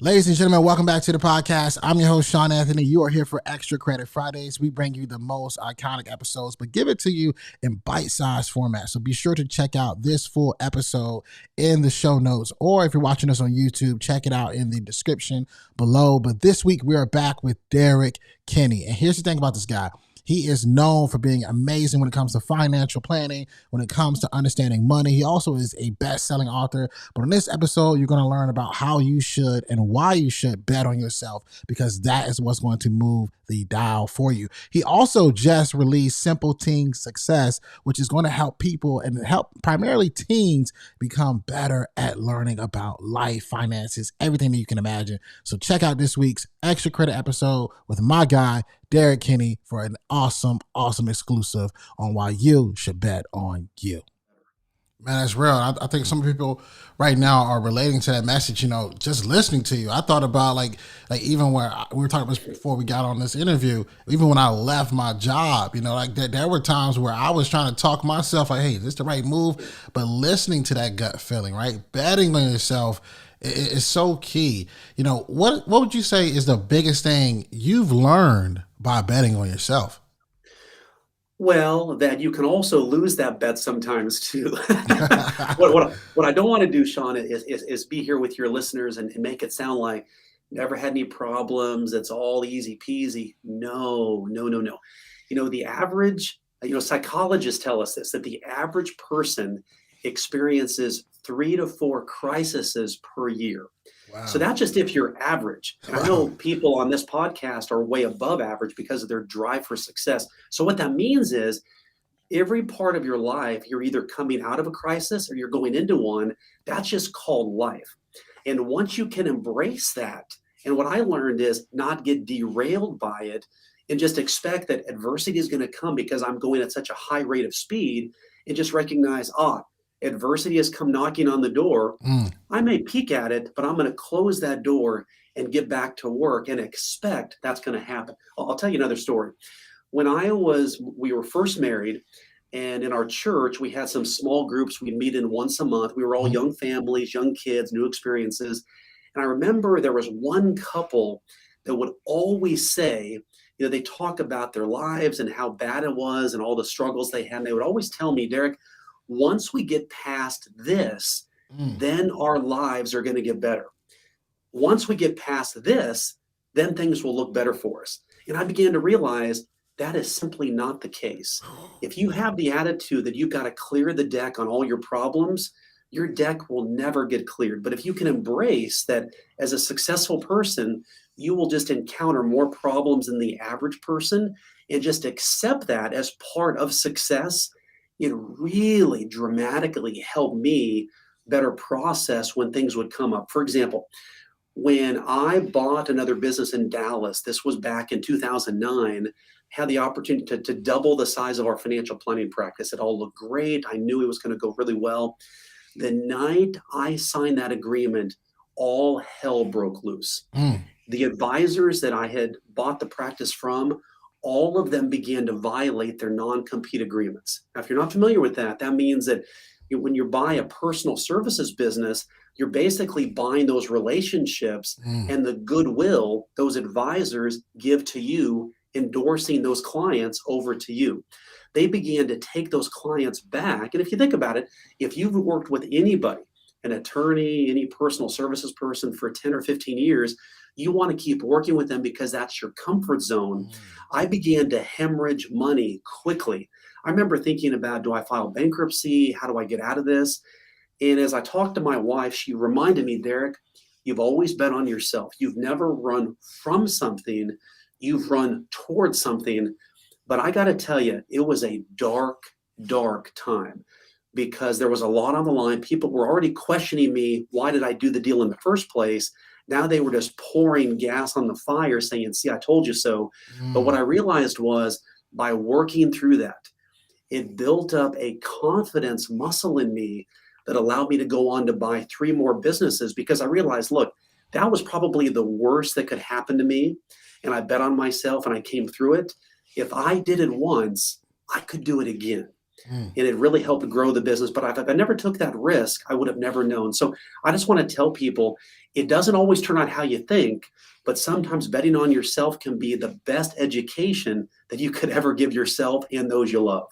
Ladies and gentlemen, welcome back to the podcast. I'm your host, Shawn Anthony. You are here for Extra Credit Fridays. We bring you the most iconic episodes, but give it to you in bite-sized format. So be sure to check out this full episode in the show notes, or if you're watching us on YouTube, check it out in the description below. But this week, we are back with Derrick Kinney. And here's the thing about this guy. He is known for being amazing when it comes to financial planning, when it comes to understanding money. He also is a best-selling author. But in this episode, you're going to learn about how you should and why you should bet on yourself, because that is what's going to move the dial for you. He also just released Simple Teen Success, which is going to help people and help primarily teens become better at learning about life, finances, everything that you can imagine. So check out this week's Extra Credit episode with my guy, Derrick Kinney, for an awesome exclusive on why you should bet on you. Man, that's real. I think some people right now are relating to that message, just listening to you. I thought about like even where we were talking about this before we got on this interview, even when I left my job, there were times where I was trying to talk myself like, hey, is this the right move? But listening to that gut feeling, right? Betting on yourself is so key. What would you say is the biggest thing you've learned by betting on yourself? Well, that you can also lose that bet sometimes too. What I don't want to do, Shawn, is be here with your listeners and make it sound like never had any problems. It's all easy peasy. No. The average, psychologists tell us this, that the average person experiences 3 to 4 crises per year. Wow. So that's just if you're average. And I know people on this podcast are way above average because of their drive for success. So what that means is every part of your life, you're either coming out of a crisis or you're going into one. That's just called life. And once you can embrace that, and what I learned is not get derailed by it and just expect that adversity is going to come because I'm going at such a high rate of speed, and just recognize, adversity has come knocking on the door. I may peek at it, but I'm going to close that door and get back to work and expect that's going to happen. I'll tell you another story. When we were first married, and in our church, we had some small groups we'd meet in once a month. We were all young families, young kids, new experiences. And I remember there was one couple that would always say, they talk about their lives and how bad it was and all the struggles they had. And they would always tell me, Derrick, once we get past this, then our lives are going to get better. Once we get past this, then things will look better for us. And I began to realize that is simply not the case. If you have the attitude that you've got to clear the deck on all your problems, your deck will never get cleared. But if you can embrace that as a successful person, you will just encounter more problems than the average person, and just accept that as part of success, it really dramatically helped me better process when things would come up. For example, when I bought another business in Dallas, this was back in 2009, had the opportunity to double the size of our financial planning practice. It all looked great. I knew it was going to go really well. The night I signed that agreement, all hell broke loose. The advisors that I had bought the practice from, all of them began to violate their non-compete agreements. Now, if you're not familiar with that, that means that when you buy a personal services business, you're basically buying those relationships and the goodwill those advisors give to you, endorsing those clients over to you. They began to take those clients back. And if you think about it, if you've worked with anybody, an attorney, any personal services person for 10 or 15 years, you want to keep working with them because that's your comfort zone. I began to hemorrhage money quickly. I remember thinking about, do I file bankruptcy? How do I get out of this? And as I talked to my wife, she reminded me, Derrick, you've always bet on yourself. You've never run from something. You've run towards something. But I got to tell you, it was a dark, dark time because there was a lot on the line. People were already questioning me. Why did I do the deal in the first place? Now they were just pouring gas on the fire saying, see, I told you so. But what I realized was by working through that, it built up a confidence muscle in me that allowed me to go on to buy 3 more businesses because I realized, look, that was probably the worst that could happen to me. And I bet on myself and I came through it. If I did it once, I could do it again. Mm. and it really helped grow the business. But if I never took that risk, I would have never known. So I just want to tell people, it doesn't always turn out how you think, but sometimes betting on yourself can be the best education that you could ever give yourself and those you love.